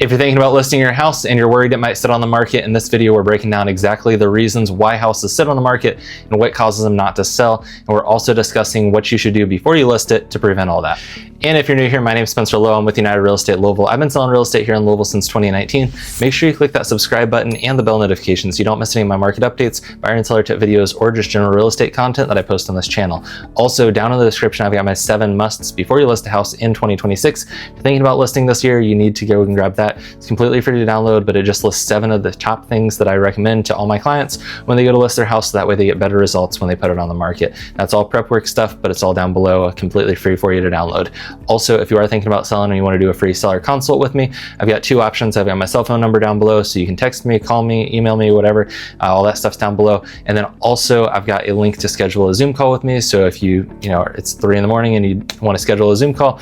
If you're thinking about listing your house and you're worried it might sit on the market, in this video we're breaking down exactly the reasons why houses sit on the market and what causes them not to sell. And we're also discussing what you should do before you list it to prevent all that. And if you're new here, my name is Spencer Lowe. I'm with United Real Estate Louisville. I've been selling real estate here in Louisville since 2019. Make sure you click that subscribe button and the bell notification so you don't miss any of my market updates, buyer and seller tip videos, or just general real estate content that I post on this channel. Also, down in the description, I've got my 7 musts before you list a house in 2026. If you're thinking about listing this year, you need to go and grab that. It's completely free to download, but it just lists 7 of the top things that I recommend to all my clients when they go to list their house, so that way they get better results when they put it on the market. That's all prep work stuff, but it's all down below, completely free for you to download. Also, if you are thinking about selling and you want to do a free seller consult with me, I've got 2 options. I've got my cell phone number down below, so you can text me, call me, email me, whatever. All that stuff's down below. And then also I've got a link to schedule a Zoom call with me. So if it's 3 in the morning and you want to schedule a Zoom call,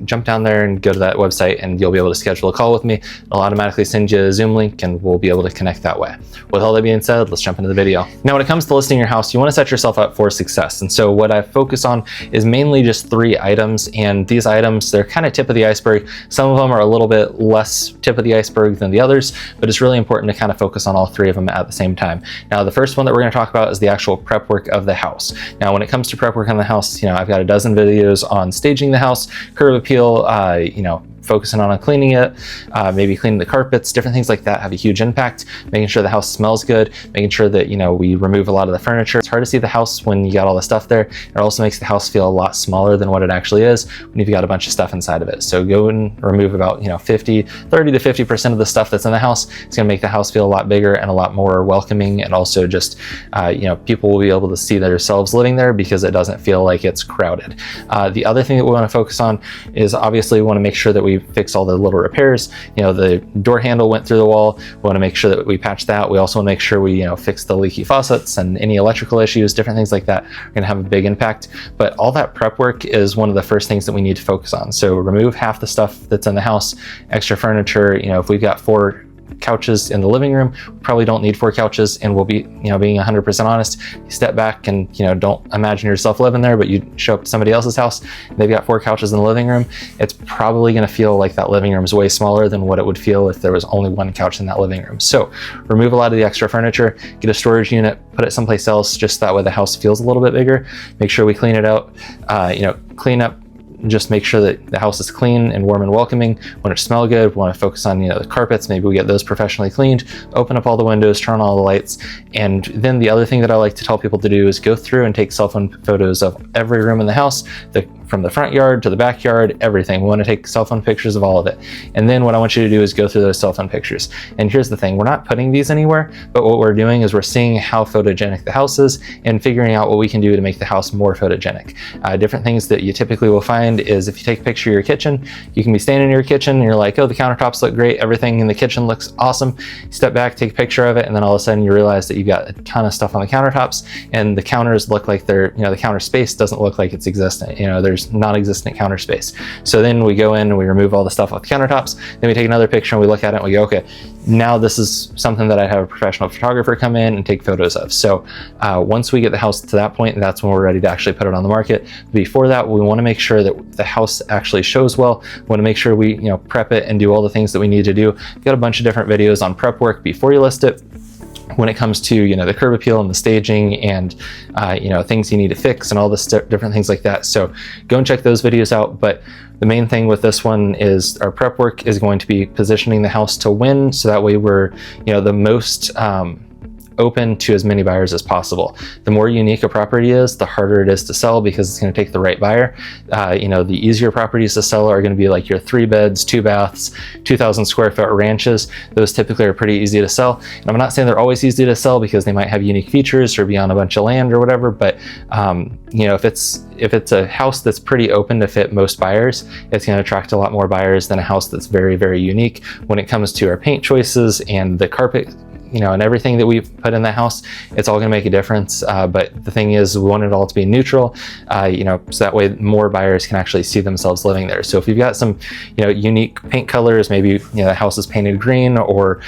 jump down there and go to that website and you'll be able to schedule a call with me. I'll automatically send you a Zoom link and we'll be able to connect that way. With all that being said, let's jump into the video. Now, when it comes to listing your house, you want to set yourself up for success. And so what I focus on is mainly just 3 items. And these items, they're kind of tip of the iceberg. Some of them are a little bit less tip of the iceberg than the others, but it's really important to kind of focus on all 3 of them at the same time. Now, the first one that we're going to talk about is the actual prep work of the house. Now, when it comes to prep work on the house, I've got a dozen videos on staging the house, curb appeal, focusing on cleaning it, maybe cleaning the carpets, different things like that have a huge impact. Making sure the house smells good, making sure that, we remove a lot of the furniture. It's hard to see the house when you got all the stuff there. It also makes the house feel a lot smaller than what it actually is when you've got a bunch of stuff inside of it. So go and remove about, 30 to 50% of the stuff that's in the house. It's gonna make the house feel a lot bigger and a lot more welcoming. And also just, people will be able to see themselves living there because it doesn't feel like it's crowded. The other thing that we wanna focus on is obviously we wanna make sure that we fix all the little repairs. The door handle went through the wall. We want to make sure that we patch that. We also want to make sure we fix the leaky faucets and any electrical issues, different things like that are going to have a big impact. But all that prep work is one of the first things that we need to focus on. So remove half the stuff that's in the house, extra furniture. If we've got 4 couches in the living room, we probably don't need 4 couches. And we'll be, being 100% honest, you step back and, don't imagine yourself living there, but you show up to somebody else's house, they've got 4 couches in the living room. It's probably going to feel like that living room is way smaller than what it would feel if there was only 1 couch in that living room. So remove a lot of the extra furniture, get a storage unit, put it someplace else, just that way the house feels a little bit bigger. Make sure we clean it out, clean up. Just make sure that the house is clean and warm and welcoming. Want it to smell good. We want to focus on the carpets. Maybe we get those professionally cleaned. Open up all the windows, turn on all the lights. And then the other thing that I like to tell people to do is go through and take cell phone photos of every room in the house, from the front yard to the backyard, everything. We want to take cell phone pictures of all of it. And then what I want you to do is go through those cell phone pictures. And here's the thing, we're not putting these anywhere, but what we're doing is we're seeing how photogenic the house is and figuring out what we can do to make the house more photogenic. Different things that you typically will find is if you take a picture of your kitchen, you can be standing in your kitchen and you're like, oh, the countertops look great, everything in the kitchen looks awesome. You step back, take a picture of it, and then all of a sudden you realize that you've got a ton of stuff on the countertops and the counters look like they're, the counter space doesn't look like it's existent. There's non-existent counter space. So then we go in and we remove all the stuff off the countertops. Then we take another picture and we look at it and we go, okay, now this is something that I have a professional photographer come in and take photos of. So once we get the house to that point, that's when we're ready to actually put it on the market. Before that, we want to make sure that the house actually shows well. We want to make sure we prep it and do all the things that we need to do. We've got a bunch of different videos on prep work before you list it. When it comes to the curb appeal and the staging and things you need to fix and all this different things like that. So go and check those videos out. But the main thing with this one is our prep work is going to be positioning the house to win, so that way we're the most open to as many buyers as possible. The more unique a property is, the harder it is to sell because it's going to take the right buyer. The easier properties to sell are going to be like your 3 beds, 2 baths, 2,000 square foot ranches. Those typically are pretty easy to sell. And I'm not saying they're always easy to sell because they might have unique features or be on a bunch of land or whatever, but if it's a house that's pretty open to fit most buyers, it's going to attract a lot more buyers than a house that's very, very unique. When it comes to our paint choices and the carpet, and everything that we put in the house, it's all going to make a difference. But the thing is, we want it all to be neutral, so that way more buyers can actually see themselves living there. So if you've got some, unique paint colors, maybe, the house is painted green or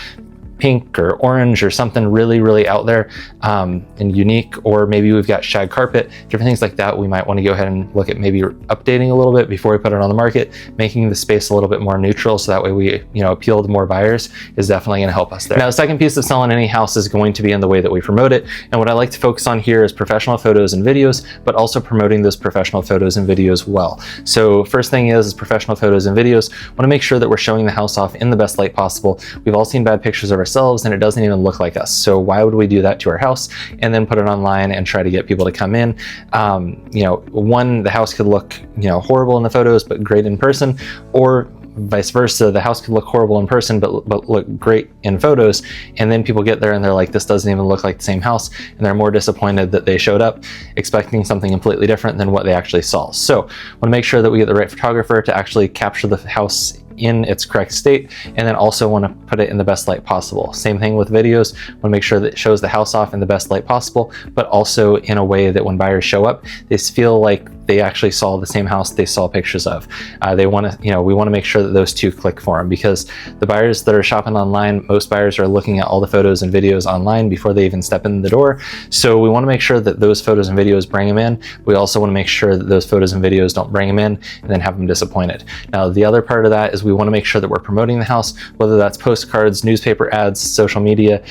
pink or orange or something really, really out there and unique, or maybe we've got shag carpet, different things like that. We might want to go ahead and look at maybe updating a little bit before we put it on the market, making the space a little bit more neutral so that way we appeal to more buyers is definitely going to help us there. Now, the second piece of selling any house is going to be in the way that we promote it. And what I like to focus on here is professional photos and videos, but also promoting those professional photos and videos well. So first thing is professional photos and videos. Want to make sure that we're showing the house off in the best light possible. We've all seen bad pictures of ourselves and it doesn't even look like us. So why would we do that to our house and then put it online and try to get people to come in? One, the house could look horrible in the photos but great in person, or vice versa. The house could look horrible in person but look great in photos, and then people get there and they're like, this doesn't even look like the same house, and they're more disappointed that they showed up expecting something completely different than what they actually saw. So want to make sure that we get the right photographer to actually capture the house in its correct state, and then also want to put it in the best light possible. Same thing with videos. Want to make sure that it shows the house off in the best light possible, but also in a way that when buyers show up, they feel like they actually saw the same house they saw pictures of. We want to make sure that those two click for them, because the buyers that are shopping online, most buyers are looking at all the photos and videos online before they even step in the door. So we want to make sure that those photos and videos bring them in. We also want to make sure that those photos and videos don't bring them in and then have them disappointed. Now, the other part of that is we want to make sure that we're promoting the house, whether that's postcards, newspaper ads, social media,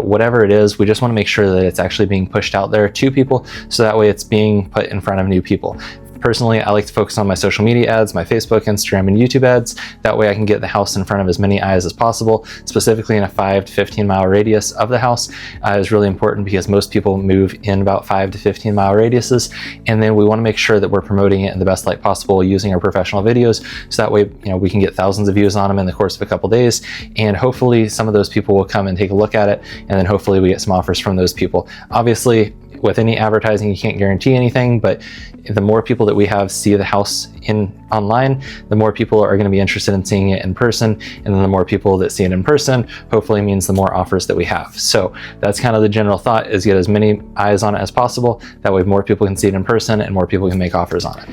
whatever it is. We just want to make sure that it's actually being pushed out there to people, so that way it's being put in front of new people. Personally, I like to focus on my social media ads, my Facebook, Instagram, and YouTube ads. That way I can get the house in front of as many eyes as possible, specifically in a 5 to 15 mile radius of the house is really important, because most people move in about 5 to 15 mile radiuses. And then we want to make sure that we're promoting it in the best light possible using our professional videos. So that way, we can get thousands of views on them in the course of a couple days. And hopefully some of those people will come and take a look at it. And then hopefully we get some offers from those people. Obviously, with any advertising, you can't guarantee anything, but the more people that we have see the house online, the more people are going to be interested in seeing it in person, and then the more people that see it in person hopefully means the more offers that we have. So that's kind of the general thought, is get as many eyes on it as possible. That way more people can see it in person and more people can make offers on it.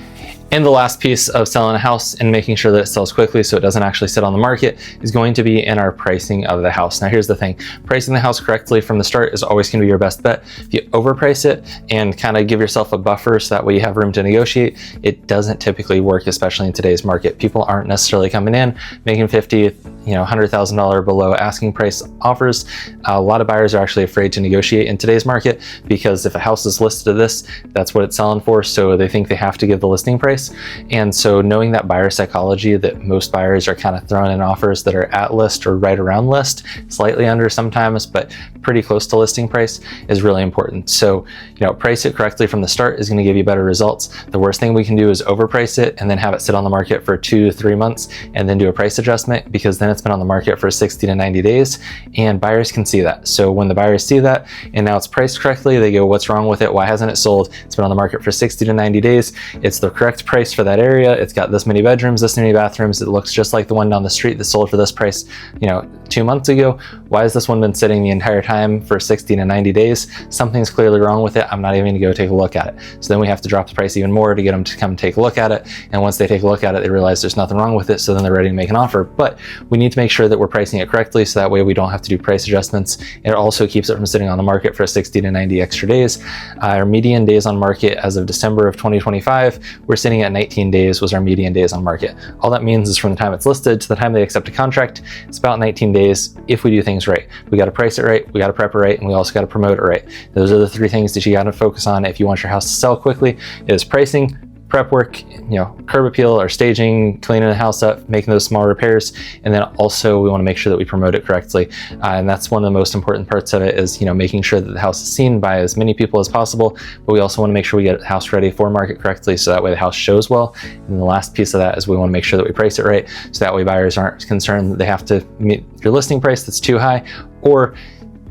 And the last piece of selling a house and making sure that it sells quickly so it doesn't actually sit on the market is going to be in our pricing of the house. Now, here's the thing. Pricing the house correctly from the start is always going to be your best bet. If you overprice it and kind of give yourself a buffer so that way you have room to negotiate, it doesn't typically work, especially in today's market. People aren't necessarily coming in making $100,000 below asking price offers. A lot of buyers are actually afraid to negotiate in today's market, because if a house is listed at this, that's what it's selling for, so they think they have to give the listing price. And so knowing that buyer psychology, that most buyers are kind of throwing in offers that are at list or right around list, slightly under sometimes, but pretty close to listing price, is really important. So, price it correctly from the start is going to give you better results. The worst thing we can do is overprice it and then have it sit on the market for 2 to 3 months and then do a price adjustment, because then it's been on the market for 60 to 90 days and buyers can see that. So when the buyers see that and now it's priced correctly, they go, what's wrong with it? Why hasn't it sold? It's been on the market for 60 to 90 days. It's the correct price for that area. It's got this many bedrooms, this many bathrooms. It looks just like the one down the street that sold for this price, 2 months ago. Why has this one been sitting the entire time for 60 to 90 days? Something's clearly wrong with it. I'm not even going to go take a look at it. So then we have to drop the price even more to get them to come take a look at it. And once they take a look at it, they realize there's nothing wrong with it. So then they're ready to make an offer. But we need to make sure that we're pricing it correctly, so that way we don't have to do price adjustments. It also keeps it from sitting on the market for 60 to 90 extra days. Our median days on market as of December of 2025, we're sitting at 19 days was our median days on market. All that means is from the time it's listed to the time they accept a contract, it's about 19 days if we do things right. We got to price it right, we got to prep it right, and we also got to promote it right. Those are the 3 things that you got to focus on if you want your house to sell quickly. It is pricing, prep work, curb appeal or staging, cleaning the house up, making those small repairs, and then also we want to make sure that we promote it correctly. And that's one of the most important parts of it, is making sure that the house is seen by as many people as possible. But we also want to make sure we get the house ready for market correctly, so that way the house shows well. And the last piece of that is we want to make sure that we price it right, so that way buyers aren't concerned that they have to meet your listing price that's too high, or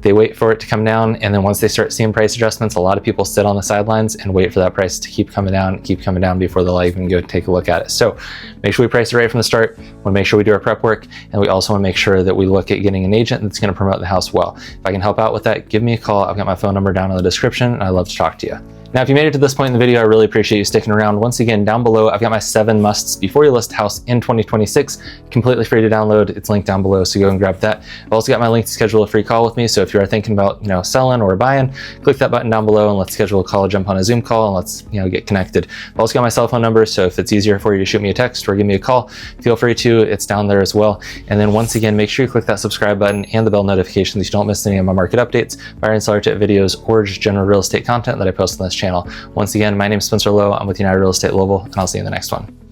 they wait for it to come down, and then once they start seeing price adjustments, a lot of people sit on the sidelines and wait for that price to keep coming down before they'll even go take a look at it. So make sure we price it right from the start. We want to make sure we do our prep work, and we also want to make sure that we look at getting an agent that's going to promote the house well. If I can help out with that, give me a call. I've got my phone number down in the description, and I'd love to talk to you. Now, if you made it to this point in the video, I really appreciate you sticking around. Once again, down below, I've got my 7 musts before you list a house in 2026, completely free to download. It's linked down below, so go and grab that. I've also got my link to schedule a free call with me. So if you are thinking about, selling or buying, click that button down below and let's schedule a call, jump on a Zoom call, and let's, get connected. I've also got my cell phone number, so if it's easier for you to shoot me a text or give me a call, feel free to. It's down there as well. And then once again, make sure you click that subscribe button and the bell notification so you don't miss any of my market updates, buyer and seller tip videos, or just general real estate content that I post on this channel. Once again, my name is Spencer Lowe. I'm with United Real Estate Louisville, and I'll see you in the next one.